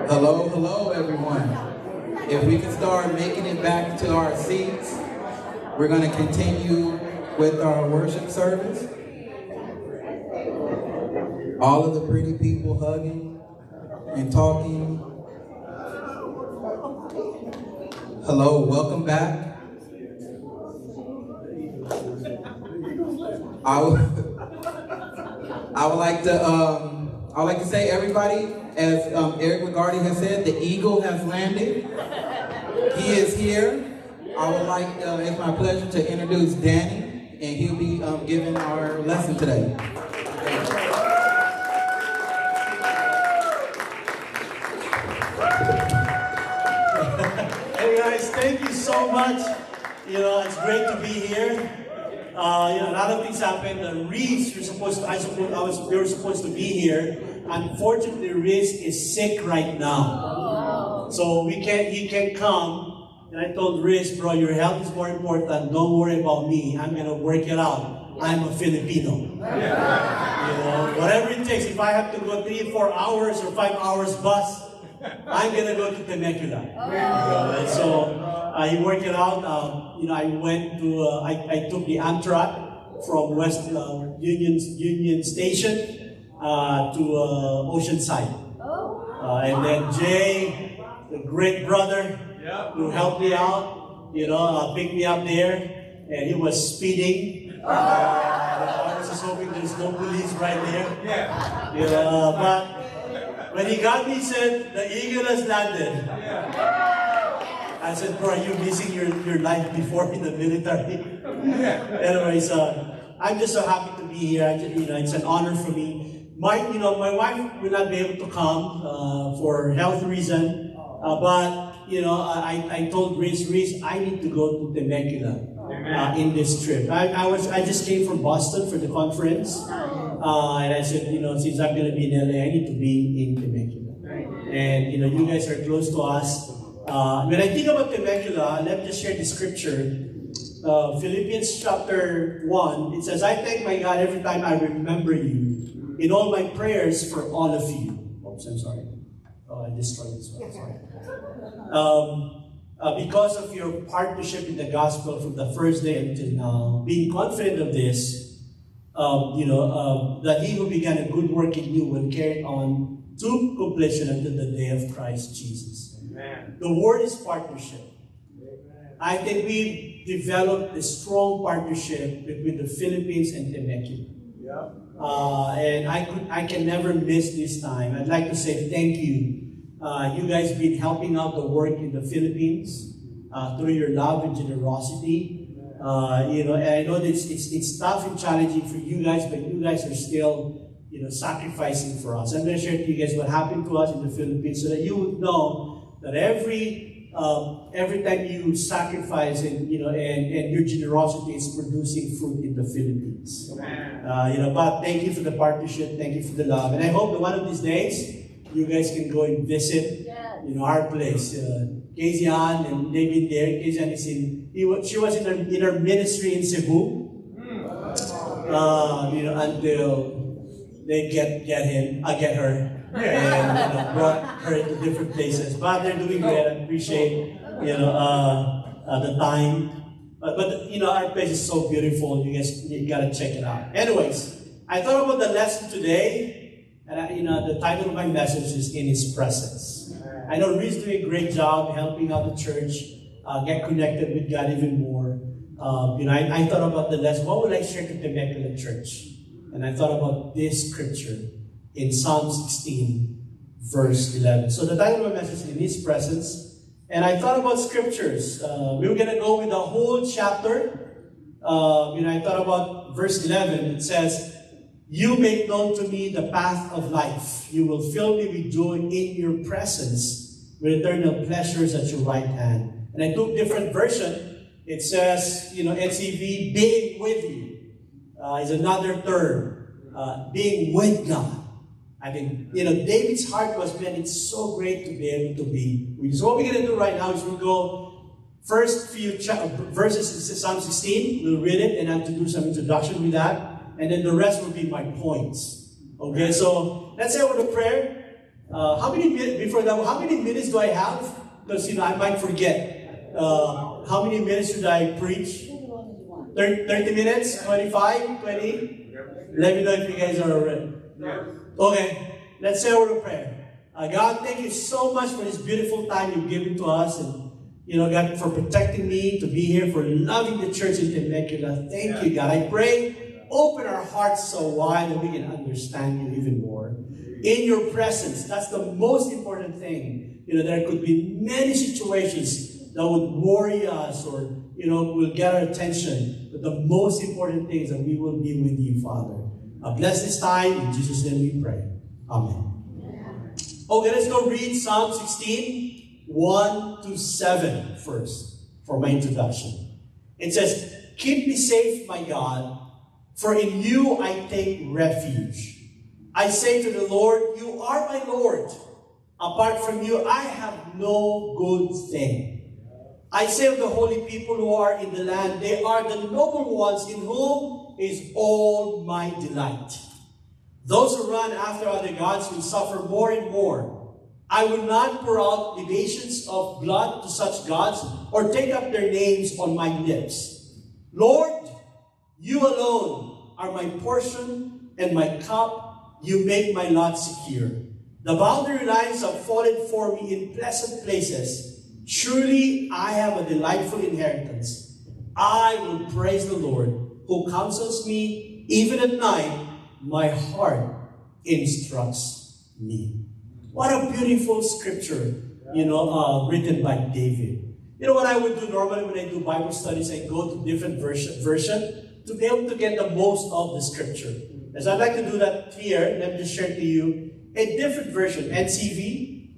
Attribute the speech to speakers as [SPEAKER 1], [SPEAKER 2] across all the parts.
[SPEAKER 1] Hello, hello, everyone. If we can start making it back to our seats, we're going to continue with our worship service. All of the pretty people hugging and talking. Hello, welcome back. I would like to say, everybody, as Eric McGarty has said, the eagle has landed. He is here. I would like, it's my pleasure to introduce Danny, and he'll be giving our lesson today.
[SPEAKER 2] Hey guys, thank you so much. It's great to be here. A lot of things happened. Reese, we were supposed to be here. Unfortunately, Reese is sick right now. So he can't come. And I told Reese, bro, your health is more important. Don't worry about me. I'm gonna work it out. I'm a Filipino. Whatever it takes. If I have to go 3-4 hours or 5 hours bus, I'm gonna go to Temecula. So he worked it out. I went to I took the Amtrak from West Union Station to Oceanside, and then Jay, the great brother, who helped me out, picked me up there, and he was speeding. I was just hoping there's no police right there. But when he got me, he said, the eagle has landed. I said, bro, are you missing your life before in the military? Anyways, I'm just so happy to be here. It's an honor for me. My wife will not be able to come for health reason, but I told Reese, I need to go to Temecula in this trip. I just came from Boston for the conference, and I said, since I'm going to be in LA, I need to be in Temecula. And you guys are close to us. When I think about Temecula, let me just share the scripture. Philippians chapter 1, it says, I thank my God every time I remember you in all my prayers for all of you. Oops, I'm sorry. Oh, I destroyed this one. Sorry. Because of your partnership in the gospel from the first day until now, being confident of this, that he who began a good work in you will carry it on to completion until the day of Christ Jesus. Amen. The word is partnership. Amen. I think we've developed a strong partnership between the Philippines and Temecula. And I can never miss this time. I'd like to say thank you. You guys have been helping out the work in the Philippines through your love and generosity. And I know that it's tough and challenging for you guys, but you guys are still sacrificing for us. I'm going to share to you guys what happened to us in the Philippines so that you would know that every time you sacrifice and your generosity is producing fruit in the Philippines. But thank you for the partnership, thank you for the love, and I hope that one of these days you guys can go and visit our place. Casey Ann and they've been there. Casey Ann she was in her ministry in Cebu. Until they get her and brought her to different places. But they're doing great. I appreciate the time. But our place is so beautiful. You guys gotta check it out. Anyways, I thought about the lesson today, and the title of my message is In His Presence. I know Reed's doing a great job helping out the church get connected with God even more. I thought about the lesson. What would I share to Temecula Church? And I thought about this scripture in Psalm 16, verse 11. So the title of my message is In His Presence. And I thought about scriptures. We were going to go with the whole chapter. I thought about verse 11. It says, you make known to me the path of life. You will fill me with joy in your presence, with eternal pleasures at your right hand. And I took different version. It says, NCV, being with you is another term. Being with God. I mean, David's heart was, man, it's so great to be able to be with you. So what we're going to do right now is we'll go first few verses in Psalm 16. We'll read it and I have to do some introduction with that. And then the rest will be my points. Okay, so let's say a word of prayer. How many minutes before that? How many minutes do I have? Because I might forget. How many minutes should I preach? 30 minutes? 25? 20? Let me know if you guys are ready. Okay, let's say a word of prayer. God, thank you so much for this beautiful time you've given to us, and God, for protecting me to be here, for loving the church in Temecula. Thank you, God. I pray, open our hearts so wide that we can understand you even more. In your presence, that's the most important thing. There could be many situations that would worry us or will get our attention. But the most important thing is that we will be with you, Father. Bless this time. In Jesus' name we pray. Amen. Okay, let's go read Psalm 16, 1-7 first for my introduction. It says, "Keep me safe, my God, for in you I take refuge. I say to the Lord, you are my Lord. Apart from you, I have no good thing. I say of the holy people who are in the land, they are the noble ones in whom is all my delight. Those who run after other gods will suffer more and more. I will not pour out libations of blood to such gods or take up their names on my lips. Lord, you alone are my portion and my cup. You make my lot secure. The boundary lines have fallen for me in pleasant places. Surely I have a delightful inheritance. I will praise the Lord, who counsels me. Even at night, my heart instructs me." What a beautiful scripture, written by David. What I would do normally when I do Bible studies, I go to different version to be able to get the most of the scripture. As I'd like to do that here, let me just share to you a different version, NCV,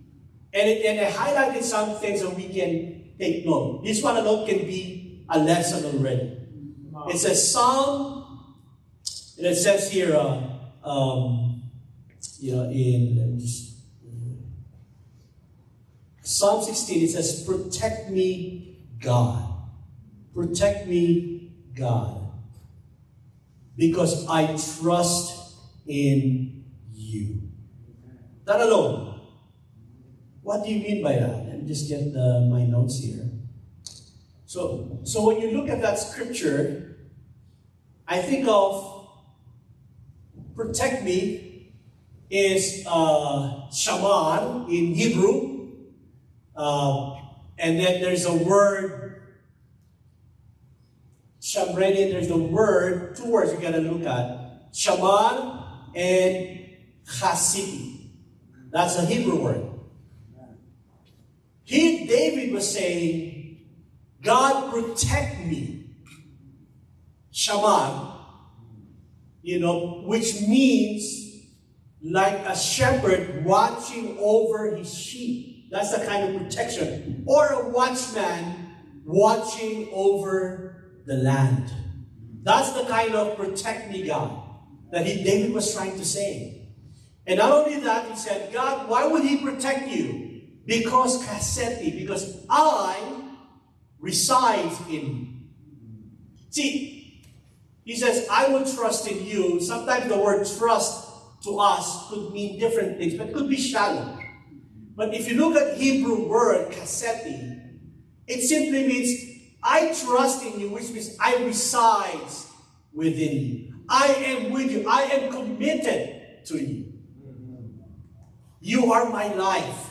[SPEAKER 2] and I highlighted some things that we can take note. This one alone can be a lesson already. It says Psalm, and it says here, Psalm 16, it says, "Protect me, God. Protect me, God, because I trust in you." That alone. What do you mean by that? Let me just get my notes here. So when you look at that scripture, I think of protect me is shaman in Hebrew. And then there's a word, shamredi, there's the word, two words you gotta look at. Shaman and chasiti. That's a Hebrew word. Here David was saying, God protect me. Shaman, which means like a shepherd watching over his sheep. That's the kind of protection. Or a watchman watching over the land. That's the kind of protect me, God, that David was trying to say. And not only that, he said, God, why would he protect you? Because I reside in you. See, he says, I will trust in you. Sometimes the word trust to us could mean different things, but it could be shallow. But if you look at Hebrew word, kaseti, it simply means, I trust in you, which means I reside within you. I am with you. I am committed to you. You are my life.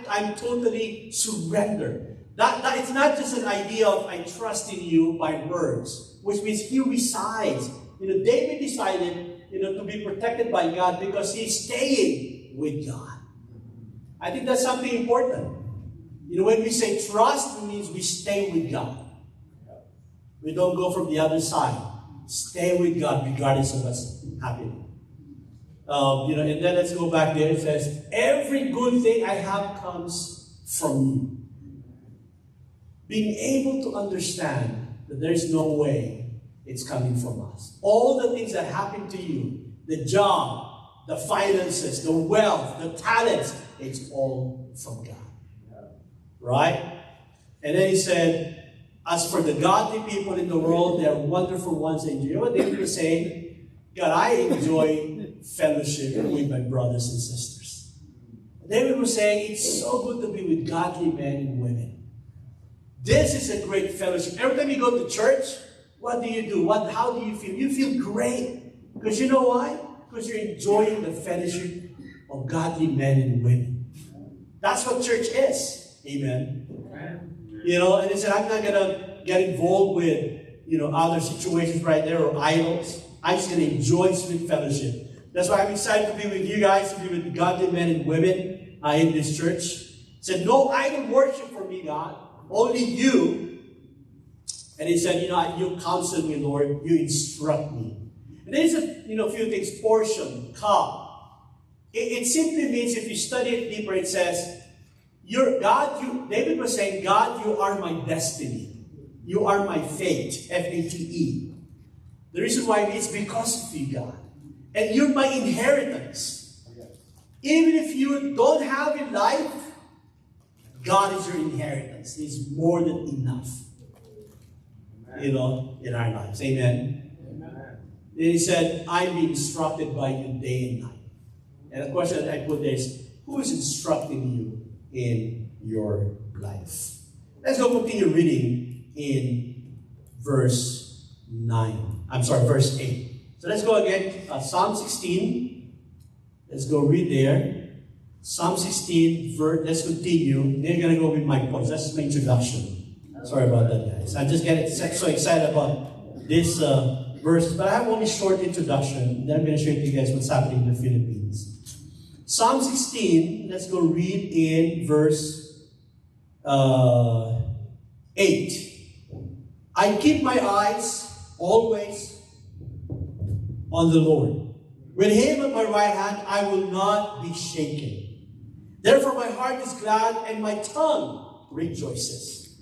[SPEAKER 2] I'm totally surrendered. That it's not just an idea of I trust in you by words, which means he resides. David decided, to be protected by God because he's staying with God. I think that's something important. When we say trust, it means we stay with God. We don't go from the other side. Stay with God regardless of what's happening. And then let's go back there. It says, every good thing I have comes from you. Being able to understand that there's no way it's coming from us. All the things that happen to you, the job, the finances, the wealth, the talents, it's all from God. Right? And then he said, as for the godly people in the world, they are wonderful ones. And you know what David was saying? God, I enjoy fellowship with my brothers and sisters. David was saying, it's so good to be with godly men and women. This is a great fellowship. Every time you go to church, what do you do? How do you feel? You feel great. Because you know why? Because you're enjoying the fellowship of godly men and women. That's what church is. Amen. You know, and he said, I'm not going to get involved with, other situations right there or idols. I'm just going to enjoy sweet fellowship. That's why I'm excited to be with you guys, to be with godly men and women in this church. He said, no idol worship for me, God. Only you. And he said, you counsel me, Lord. You instruct me. And there's a few things. Portion, ka. It simply means, if you study it deeper, it says, David was saying, God, you are my destiny. You are my fate. F-A-T-E. The reason why it's because of you, God. And you're my inheritance. Even if you don't have in life, God is your inheritance. He's more than enough. In our lives. Amen. And he said, I'm being instructed by you day and night. And the question that I put there is, who is instructing you in your life? Let's go continue reading in verse 8. So let's go again. Psalm 16. Let's go read there. Psalm 16, let's continue. Then you're going to go with my points. That's my introduction. Sorry about that, guys. I'm just getting so excited about this verse. But I have only short introduction. Then I'm going to show you guys what's happening in the Philippines. Psalm 16, let's go read in verse 8. I keep my eyes always on the Lord. With him at my right hand, I will not be shaken. Therefore my heart is glad and my tongue rejoices.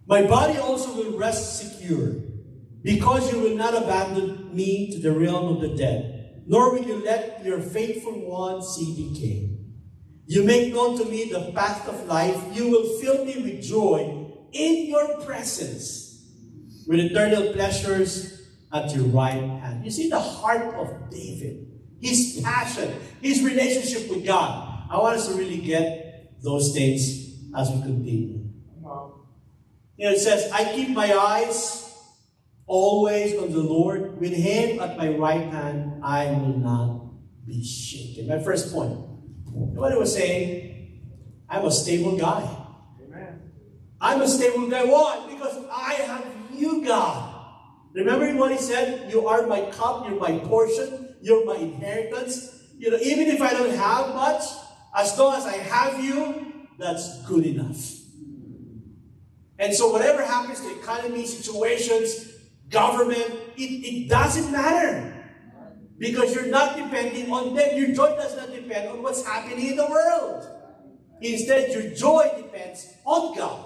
[SPEAKER 2] My body also will rest secure, because you will not abandon me to the realm of the dead, nor will you let your faithful one see decay. You make known to me the path of life. You will fill me with joy in your presence, with eternal pleasures at your right hand. You see the heart of David, his passion, his relationship with God. I want us to really get those things as we continue. It says, I keep my eyes always on the Lord. With him at my right hand, I will not be shaken. My first point. What he was saying, I'm a stable guy. Amen. I'm a stable guy. Why? Because I have you, God. Remember what he said? You are my cup, you're my portion, you're my inheritance. Even if I don't have much, as long as I have you, that's good enough. And so whatever happens to economy, situations, government, it doesn't matter. Because you're not depending on them. Your joy does not depend on what's happening in the world. Instead, your joy depends on God.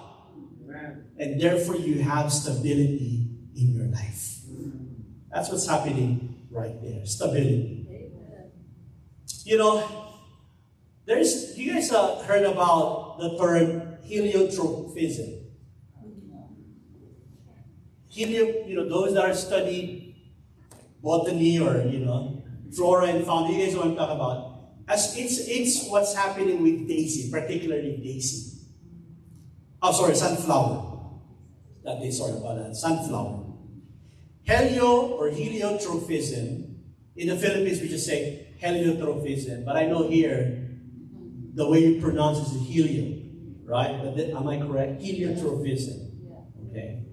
[SPEAKER 2] Amen. And therefore, you have stability in your life. That's what's happening right there. Stability. Amen. You guys heard about the term heliotrophism. Those that are studying botany or, flora and fauna, you guys know what I'm talking about. It's what's happening with daisy, particularly daisy. Sunflower. Sunflower. Heliotrophism. In the Philippines, we just say heliotrophism. But I know here, the way you pronounce it is helio. Right? Am I correct? Heliotrophism. Okay.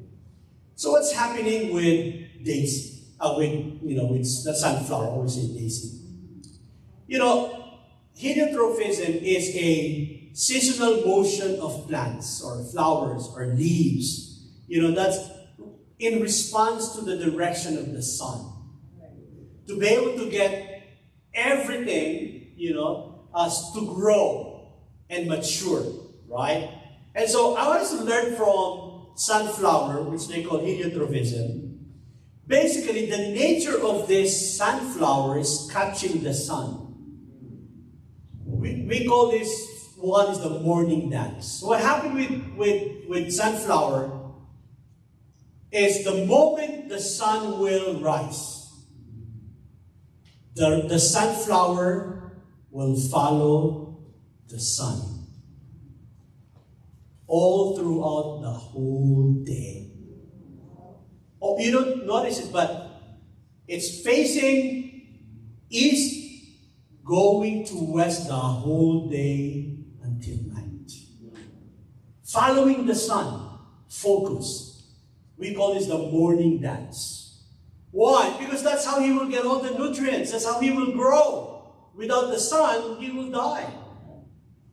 [SPEAKER 2] So what's happening with daisy? With the sunflower, I always say daisy. Heliotrophism is a seasonal motion of plants or flowers or leaves. That's in response to the direction of the sun. To be able to get everything, to grow and mature, right? And so I want us to learn from sunflower, which they call heliotrophism. Basically, the nature of this sunflower is catching the sun. We call this one is the morning dance. What happened with sunflower is the moment the sun will rise, The sunflower will follow the sun all throughout the whole day. Oh, you don't notice it, but it's facing east, going to west the whole day until night. Following the sun, focus. We call this the morning dance. Why? Because that's how he will get all the nutrients. That's how he will grow. Without the sun, he will die.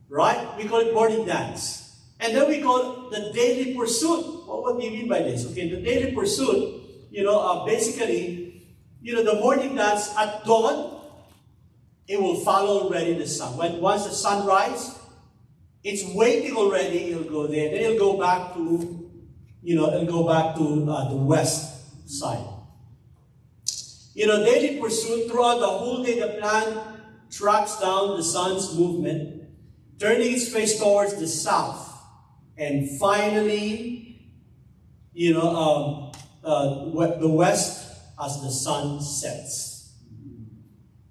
[SPEAKER 2] Right? We call it morning dance. And then we call it the daily pursuit. Well, what do you mean by this? Okay, the daily pursuit, basically, the morning dance at dawn, it will follow already the sun. Once the sun rises, it's waiting already, it'll go there. Then it'll go back to, the west side. Daily pursuit, throughout the whole day, the plant tracks down the sun's movement, turning its face towards the south. And finally, the west as the sun sets.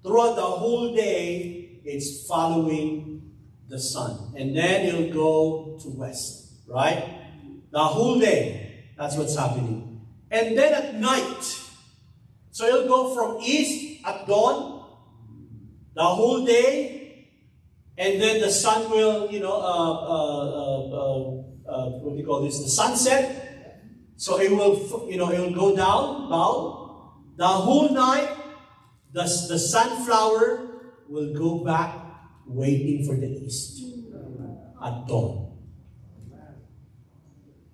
[SPEAKER 2] Throughout the whole day, it's following the sun. And then it'll go to west, right? The whole day, that's what's happening. And then at night, so it'll go from east at dawn, the whole day, and then the sun will, what do you call this? The sunset. So it will, it will go down, the whole night. The sunflower will go back, waiting for the east at dawn.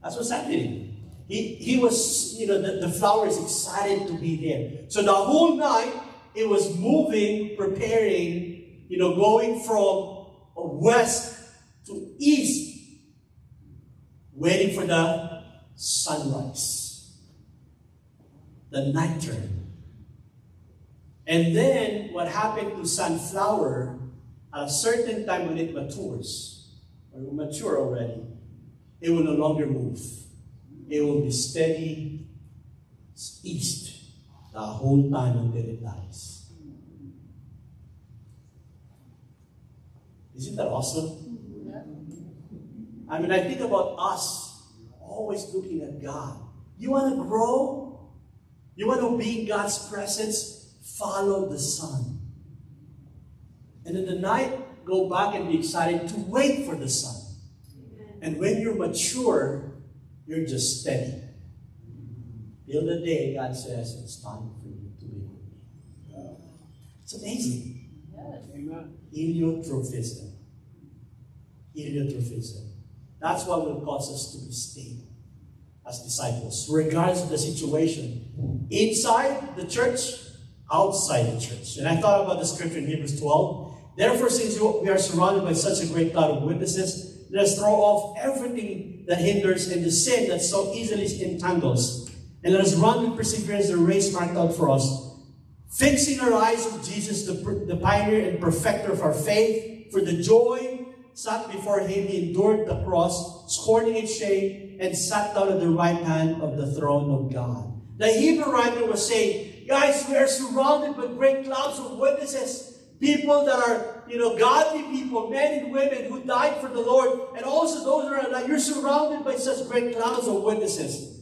[SPEAKER 2] That's what's happening. He was, the flower is excited to be there. So the whole night, it was moving, preparing, going from west to east, waiting for the sunrise, the night turn. And then, what happened to sunflower, at a certain time when it matures, or mature already, it will no longer move. It will be steady east the whole time until it dies. Isn't that awesome? I mean, I think about us always looking at God. You want to grow? You want to be in God's presence? Follow the sun. And in the night, go back and be excited to wait for the sun. And when you're mature, you're just steady. Till the day God says, it's time for you to be with me. It's amazing.
[SPEAKER 3] Yes.
[SPEAKER 2] Amen. Heliotrophism. Heliotrophism. That's what will cause us to be stable as disciples, regardless of the situation. Inside the church, outside the church. And I thought about the scripture in Hebrews 12. Therefore, since we are surrounded by such a great cloud of witnesses, let us throw off everything that hinders and the sin that so easily entangles. And let us run with perseverance the race marked out for us, fixing our eyes on Jesus, the pioneer and perfecter of our faith. For the joy set before him, he endured the cross, scorning its shame, and sat down at the right hand of the throne of God. The Hebrew writer was saying, guys, we are surrounded by great clouds of witnesses. People that are, godly people, men and women who died for the Lord. And also those that are like, you're surrounded by such great clouds of witnesses.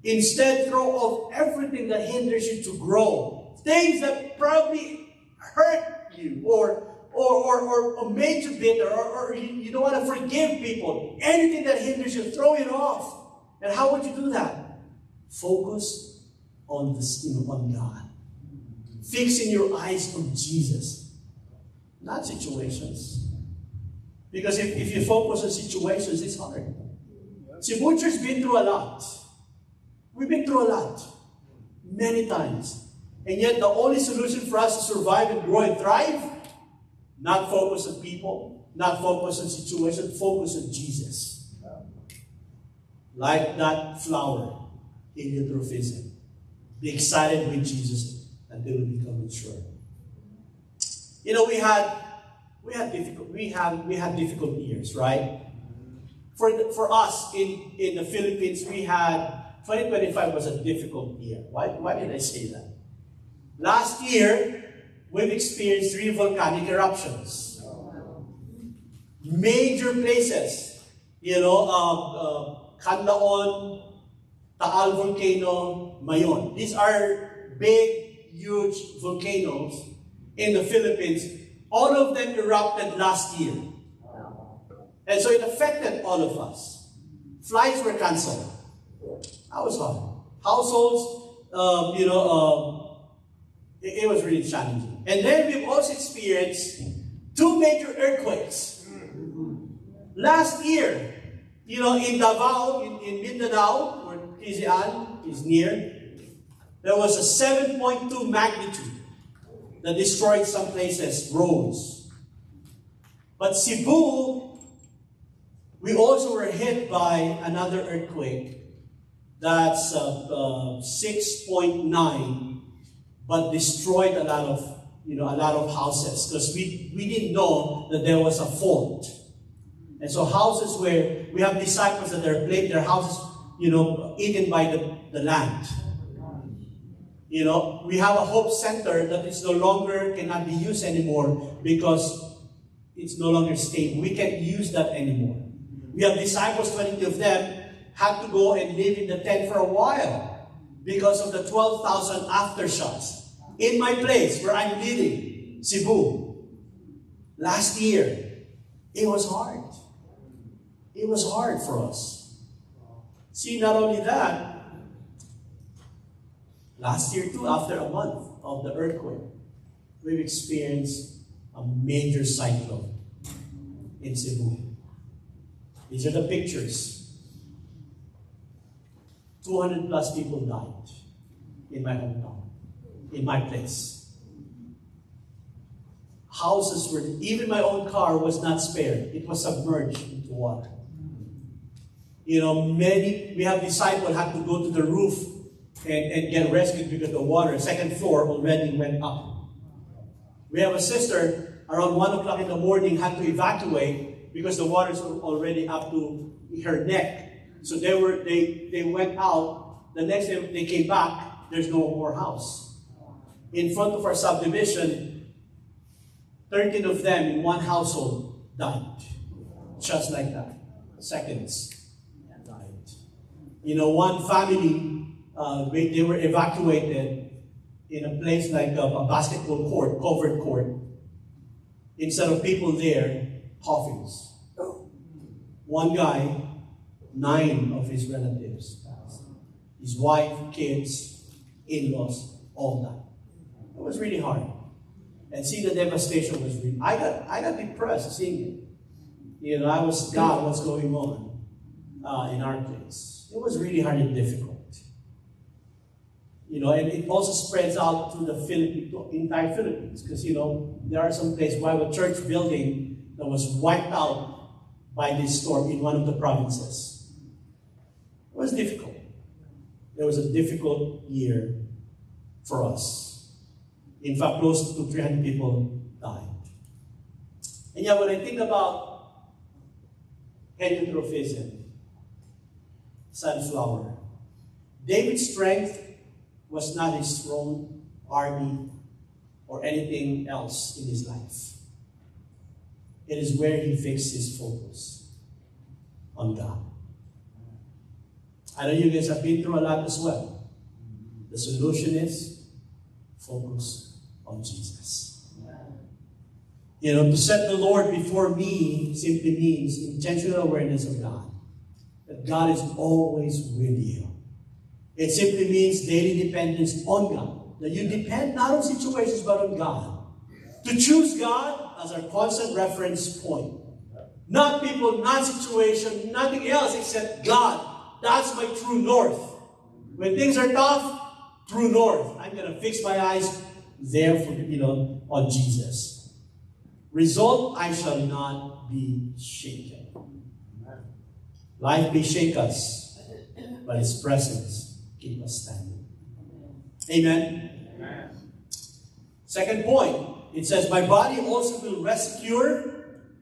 [SPEAKER 2] Instead, throw off everything that hinders you to grow. Things that probably hurt you or made you bitter or you don't want to forgive people. Anything that hinders you, throw it off. And how would you do that? Focus on on God. Fixing your eyes on Jesus, not situations. Because if you focus on situations, it's hard. See, Butcher's been through a lot. We've been through a lot. Many times. And yet the only solution for us to survive and grow and thrive, not focus on people, not focus on situations, focus on Jesus. Like that flower, heliotrophism. Be excited with Jesus until we become mature. We had difficult years, right? For us in the Philippines, we had 2025 was a difficult year. Why did I say that? Last year, we've experienced 3 volcanic eruptions. Major places, Canlaon, Taal Volcano, Mayon. These are big, huge volcanoes in the Philippines. All of them erupted last year. And so it affected all of us. Flights were canceled. That was hard. Households, it was really challenging. And then we've also experienced 2 major earthquakes. Last year, in Davao, in Mindanao, where Tizian is near, there was a 7.2 magnitude that destroyed some places, roads. But Cebu, we also were hit by another earthquake that's 6.9, but destroyed a lot of houses, because we didn't know that there was a fault. And so houses where we have disciples that their houses, eaten by the land. We have a hope center that is no longer cannot be used anymore because it's no longer stable. We can't use that anymore. We have disciples, 22 of them, had to go and live in the tent for a while because of the 12,000 aftershocks. In my place where I'm living, Cebu, last year, it was hard. It was hard for us. See, not only that, last year too, after a month of the earthquake, we've experienced a major cyclone in Cebu. These are the pictures. 200 plus people died in my hometown, in my place. Houses were, even my own car was not spared. It was submerged into water. We have disciples had to go to the roof and get rescued because the water, second floor, already went up. We have a sister, around 1 o'clock in the morning, had to evacuate because the water is already up to her neck. So they went out. The next day they came back, there's no more house. In front of our subdivision, 13 of them in one household died. Just like that. Seconds. Died. One family, they were evacuated in a place like a basketball court, covered court. Instead of people there, coffins. One guy, 9 of his relatives passed. His wife, kids, in-laws, all died. It was really hard. And see, the devastation was really, I got depressed seeing it. I was, God, what's going on in our place? It was really hard and difficult. And it also spreads out to the entire Philippines, because, there are some places, we have a church building that was wiped out by this storm in one of the provinces. It was difficult. It was a difficult year for us. In fact, close to 300 people died. And yet, when I think about heliotrophism, sunflower, David's strength was not his throne, army, or anything else in his life. It is where he fixed his focus on God. I know you guys have been through a lot as well. The solution is focus on Jesus. To set the Lord before me simply means intentional awareness of God. That God is always with you. It simply means daily dependence on God. That you depend not on situations but on God. To choose God as our constant reference point. Not people, not situation, nothing else except God. That's my true north. When things are tough, true north. I'm going to fix my eyes there on Jesus. Result, I shall not be shaken. Life may shake us, but His presence keep us standing. Amen? Amen. Second point, it says, my body also will rest secure.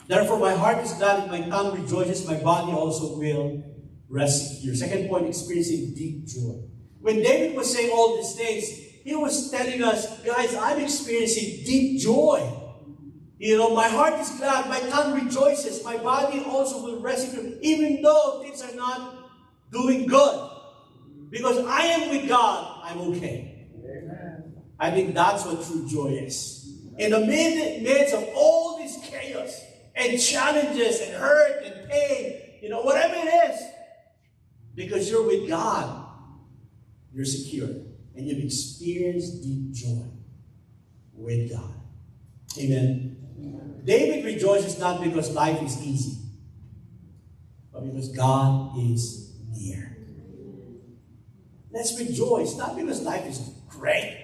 [SPEAKER 2] Therefore, my heart is glad and my tongue rejoices. My body also will rest secure. Second point, experiencing deep joy. When David was saying all these things, he was telling us, guys, I'm experiencing deep joy. You know, my heart is glad, my tongue rejoices, my body also will rest in you, even though things are not doing good. Because I am with God, I'm okay. Amen. I think that's what true joy is. In the midst of all this chaos and challenges and hurt and pain, you know, whatever it is, because you're with God, you're secure. And you've experienced deep joy with God. Amen. David rejoices not because life is easy, but because God is near. Let's rejoice, not because life is great,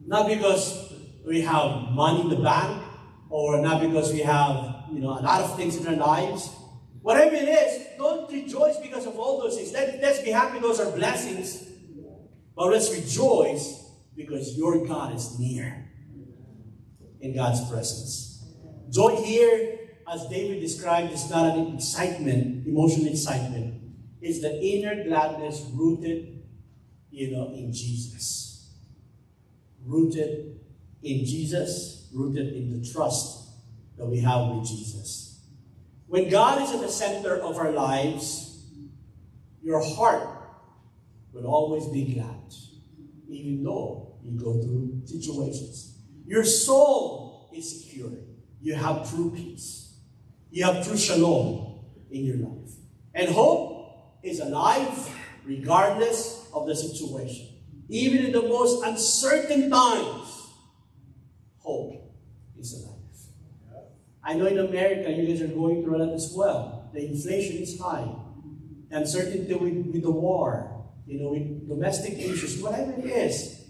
[SPEAKER 2] not because we have money in the bank, or not because we have, you know, a lot of things in our lives. Whatever it is, don't rejoice because of all those things. Let's be happy, those are blessings. But let's rejoice because your God is near in God's presence. Joy here, as David described, is not an excitement, emotional excitement. It's the inner gladness rooted, you know, in Jesus. Rooted in Jesus, rooted in the trust that we have with Jesus. When God is at the center of our lives, your heart will always be glad, even though you go through situations. Your soul is secure. You have true peace. You have true shalom in your life. And hope is alive regardless of the situation. Even in the most uncertain times, hope is alive. I know in America, you guys are going through that as well. The inflation is high. Uncertainty with the war, you know, with domestic issues, whatever it is.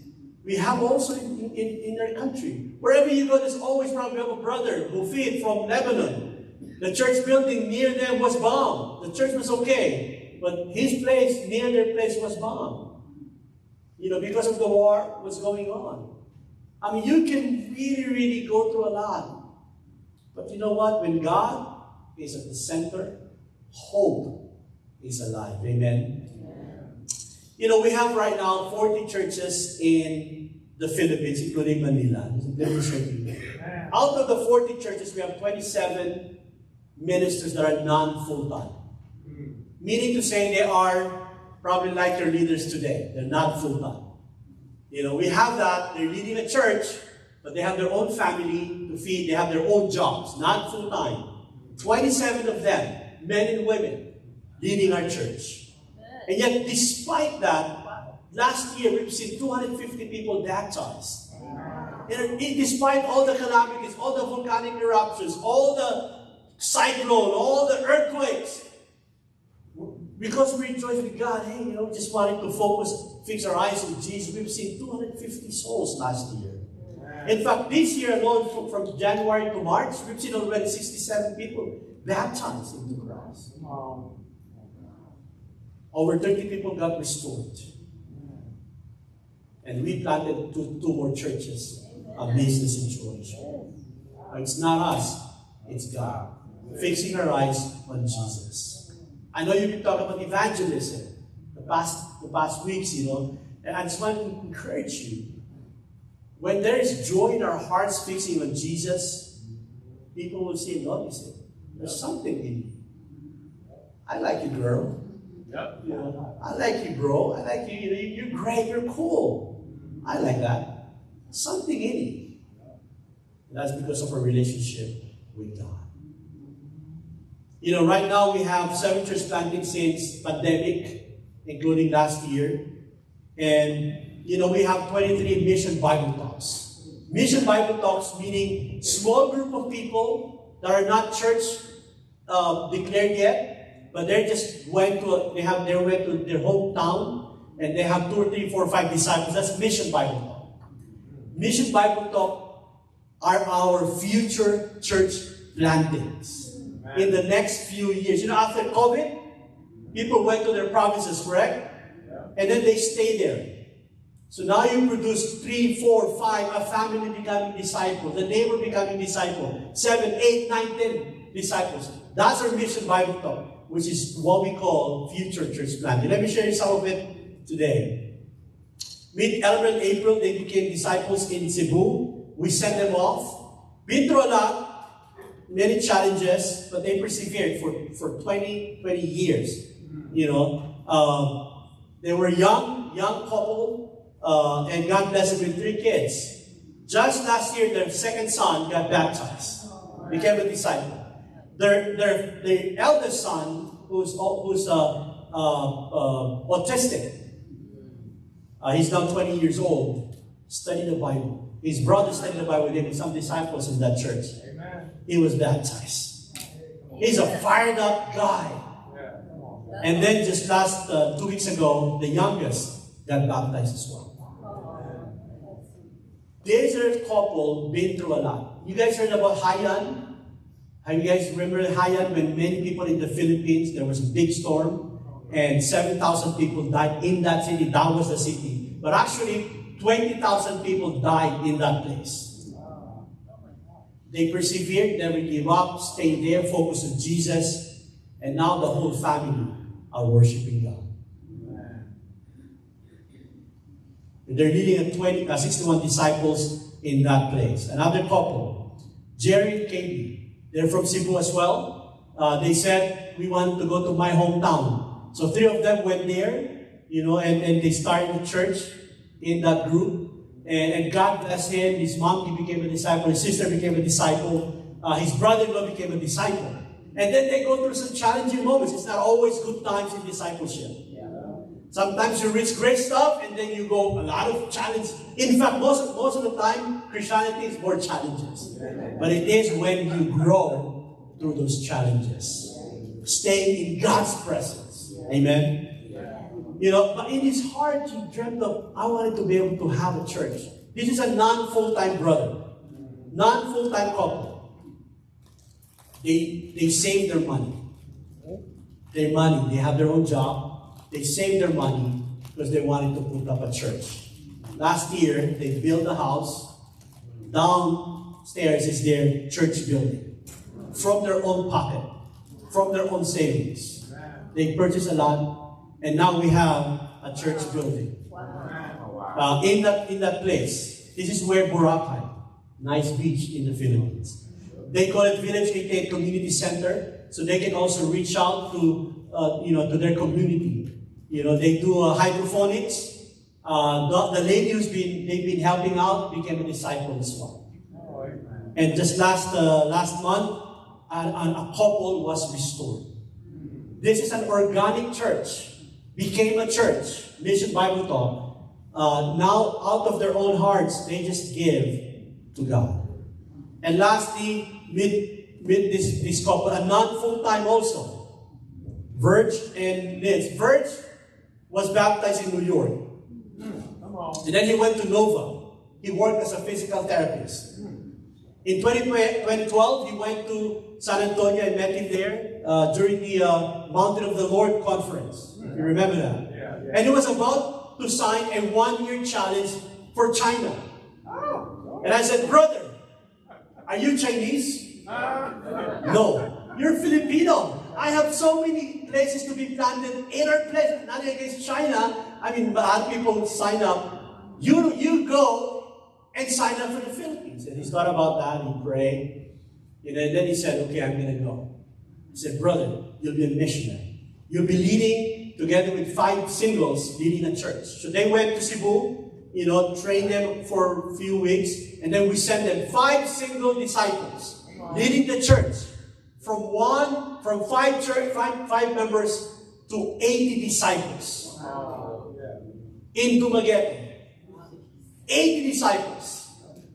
[SPEAKER 2] We have also in our country. Wherever you go, there's always probably have a brother, Mufid from Lebanon. The church building near them was bombed. The church was okay, but his place, near their place, was bombed. You know, because of the war was going on. I mean, you can really, really go through a lot. But you know what? When God is at the center, hope is alive. Amen? You know, we have right now 40 churches in the Philippines, including Manila. Out of the 40 churches, we have 27 ministers that are non-full-time. Meaning to say they are probably like your leaders today. They're not full-time. You know, we have that. They're leading a church, but they have their own family to feed. They have their own jobs, not full-time. 27 of them, men and women, leading our church. And yet, despite that, last year we've seen 250 people baptized. And despite all the calamities, all the volcanic eruptions, all the cyclone, all the earthquakes, because we rejoice with God, hey, you know, just wanting to focus, fix our eyes on Jesus, we've seen 250 souls last year. In fact, this year alone, from January to March, we've seen already 67 people baptized into Christ. Over 30 people got restored. And we planted two more churches amidst the situation. It's not us, it's God. Fixing our eyes on Jesus. I know you've been talking about evangelism the past weeks, you know, and I just want to encourage you. When there is joy in our hearts fixing on Jesus, people will say, notice it. There's something in you. I like you, girl. Yep. You know, I like you, bro. I like you. You're great. You're cool. I like that. Something in you. And that's because of our relationship with God. You know, right now we have 7 church planting since pandemic, including last year. And, you know, we have 23 Mission Bible Talks. Mission Bible Talks meaning small group of people that are not church declared yet, but they just went to their hometown and they have 2 or 3, 4, 5 disciples. That's Mission Bible Talk. Mission Bible Talk are our future church plantings in the next few years. You know, after COVID, people went to their provinces, correct? And then they stay there. So now you produce 3, 4, 5, a family becoming disciples, a neighbor becoming disciple, 7, 8, 9, 10 disciples. That's our Mission Bible Talk, which is what we call future church planting. Let me share you some of it today. Meet Elmer and April, they became disciples in Cebu. We sent them off. Been through a lot, many challenges, but they persevered for 20 years. You know, they were young couple, and God blessed them with 3 kids. Just last year, their second son got baptized, became a disciple. Their eldest son, who's autistic, he's now 20 years old, studied the Bible. His brother studied the Bible with him and some disciples in that church. Amen. He was baptized. He's a fired up guy. And then just last 2 weeks ago, the youngest got baptized as well. These are a couple been through a lot. You guys heard about Haiyan? Have you guys remember Haiyan when many people in the Philippines, there was a big storm and 7,000 people died in that city. That was the city. But actually, 20,000 people died in that place. They persevered, never gave up, stayed there, focused on Jesus, and now the whole family are worshiping God. They're leading 61 disciples in that place. Another couple, Jerry and Katie, they're from Cebu as well. They said, we want to go to my hometown. So 3 of them went there, you know, and they started the church in that group. And God blessed him. His mom, he became a disciple. His sister became a disciple. His brother-in-law became a disciple. And then they go through some challenging moments. It's not always good times in discipleship. Sometimes you reach great stuff, and then you go a lot of challenge. In fact, most of the time, Christianity is more challenges. But it is when you grow through those challenges. Stay in God's presence. Amen. You know, but it is hard to dream of, I wanted to be able to have a church. This is a non-full-time brother. Non-full-time couple. They save their money. They have their own job. They saved their money because they wanted to put up a church. Last year, they built a house. Downstairs is their church building. From their own pocket. From their own savings. They purchased a lot, and now we have a church building. In that place. This is where Boracay, nice beach in the Philippines. They call it Village 88 Community Center, so they can also reach out to to their community. You know, they do hydroponics. The lady they've been helping out became a disciple as well. And just last month, a couple was restored. This is an organic church. Became a church. Mission Bible Talk. Now, out of their own hearts, they just give to God. And lastly, with this couple, a non-full-time also. Verge and Liz. Verge was baptized in New York. And then he went to Nova. He worked as a physical therapist. In 2012, he went to San Antonio and met him there during the Mountain of the Lord conference. You remember that? Yeah. And he was about to sign a 1-year challenge for China. And I said, brother, are you Chinese? No, you're Filipino. I have so many places to be planted in our place. Not against China. I mean, bad people sign up. You go and sign up for the Philippines. And he thought about that. He prayed. And then he said, okay, I'm going to go. He said, brother, you'll be a missionary. You'll be leading together with 5 singles, leading a church. So they went to Cebu, trained them for a few weeks. And then we sent them 5 single disciples, leading the church. From 5 members to 80 disciples. In Dumaguete. 80 disciples.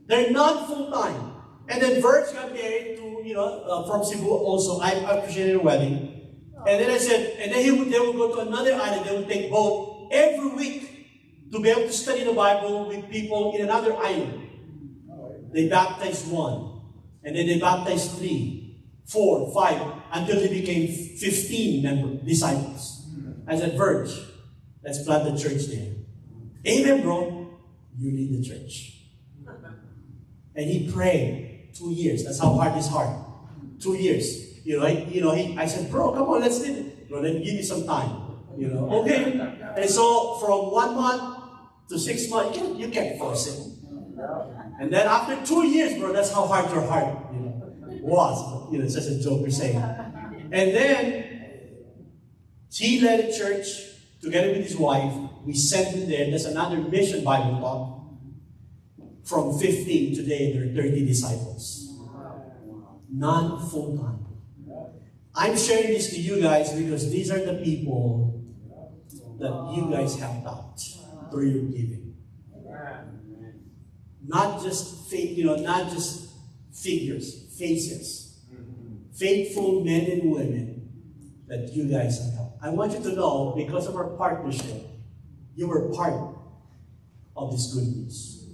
[SPEAKER 2] They're not full-time. And then Verge got married to, from Cebu also. I appreciated the wedding. And then I said, and then they would go to another island. They would take boat every week to be able to study the Bible with people in another island. They baptized 1. And then they baptized 3. 4, 5, until they became 15 disciples. I said, Verge, let's plant the church there. Amen, bro. You lead the church. And he prayed 2 years. That's how hard his heart. 2 years. I said, bro, come on, let's do it. Bro, then give me some time. Okay. And so from 1 month to 6 months, you can't force it. And then after 2 years, bro, that's how hard your heart, was. It's just a joke we're saying. And then he led a church together with his wife. We sent him there. There's another mission Bible talk. From 15 today, there are 30 disciples. None full-time. I'm sharing this to you guys because these are the people that you guys helped out through your giving. Not just fake, not just figures, faces. Faithful men and women that you guys have helped. I want you to know, because of our partnership, you were part of this good news.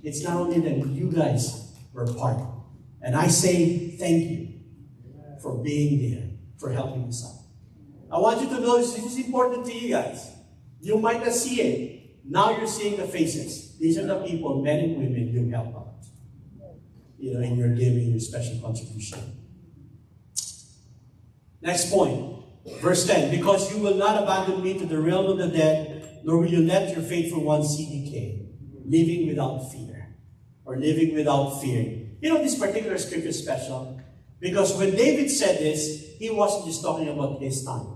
[SPEAKER 2] It's not only that you guys were part. And I say thank you for being there, for helping us out. I want you to know this is important to you guys. You might not see it. Now you're seeing the faces. These are the people, men and women, you help out. In your giving, your special contribution. Next point, verse 10. Because you will not abandon me to the realm of the dead, nor will you let your faithful ones see decay, living without fear, or living without fear. This particular scripture is special because when David said this, he wasn't just talking about his time.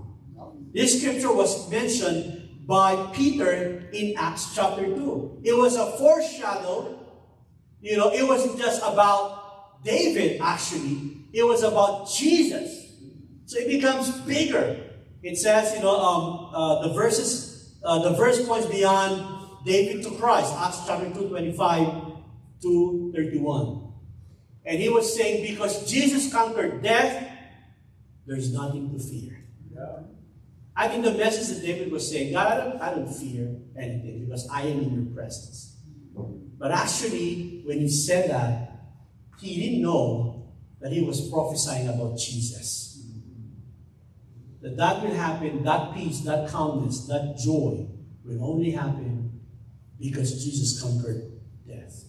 [SPEAKER 2] This scripture was mentioned by Peter in Acts chapter 2. It was a foreshadow. It wasn't just about David, actually. It was about Jesus. So it becomes bigger. It says, the verse points beyond David to Christ. Acts chapter 2, 25 to 31. And he was saying, because Jesus conquered death, there's nothing to fear. Yeah. I think the message that David was saying, God, I don't fear anything because I am in your presence. But actually, when he said that, he didn't know that he was prophesying about Jesus. That will happen, that peace, that calmness, that joy will only happen because Jesus conquered death.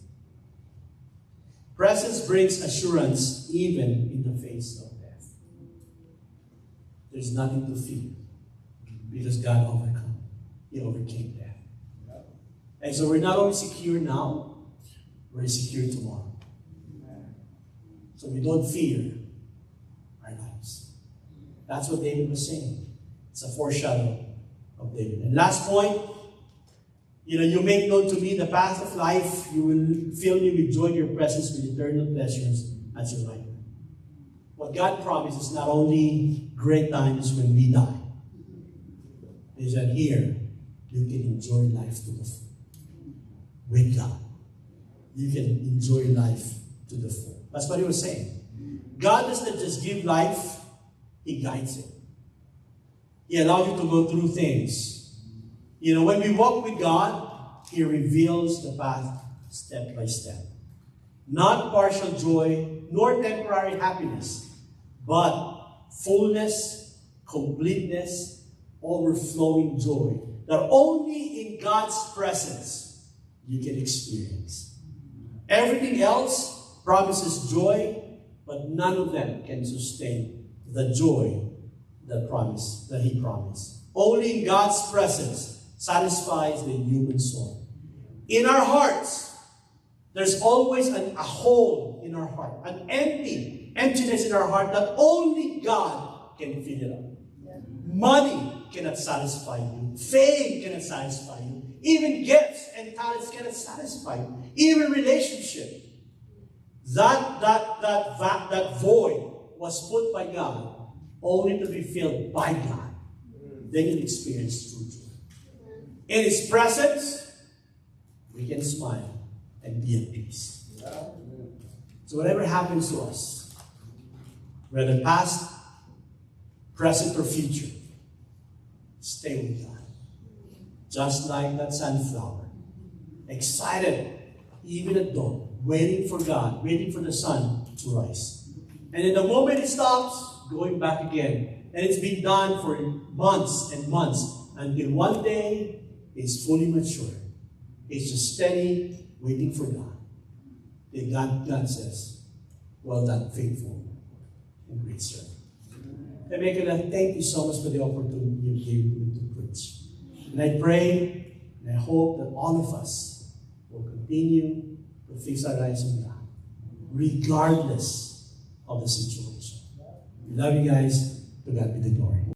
[SPEAKER 2] Presence brings assurance even in the face of death. There's nothing to fear because God overcame. He overcame death. And so we're not only secure now, we're secure tomorrow. So we don't fear our lives. That's what David was saying. It's a foreshadow of David. And last point, you make known to me the path of life. You will fill me with joy in your presence, with eternal pleasures at your right hand. What God promises is not only great times when we die. It is that here, you can enjoy life to the full. With God, you can enjoy life to the full. That's what he was saying. God does not just give life, he guides it. He allows you to go through things. When we walk with God, he reveals the path step by step. Not partial joy, nor temporary happiness, but fullness, completeness, overflowing joy that only in God's presence you can experience. Everything else promises joy, but none of them can sustain the joy that he promised. Only God's presence satisfies the human soul. In our hearts, there's always a hole in our heart, an emptiness in our heart that only God can fill it up. Money cannot satisfy you. Fame cannot satisfy you. Even gifts and talents cannot satisfy you. Even relationship. That void was put by God only to be filled by God. Then you'll experience true joy. In his presence, we can smile and be at peace. So whatever happens to us, whether past, present, or future, stay with God. Just like that sunflower. Excited, even at dawn, waiting for God, waiting for the sun to rise. And in the moment it stops, going back again. And it's been done for months and months until one day it's fully mature. It's just steady, waiting for God. Then God says, well done, faithful and great servant. And thank you so much for the opportunity you gave me to preach. And I pray And I hope that all of us will continue to fix our eyes on God, regardless of the situation. We love you guys. To God be the glory.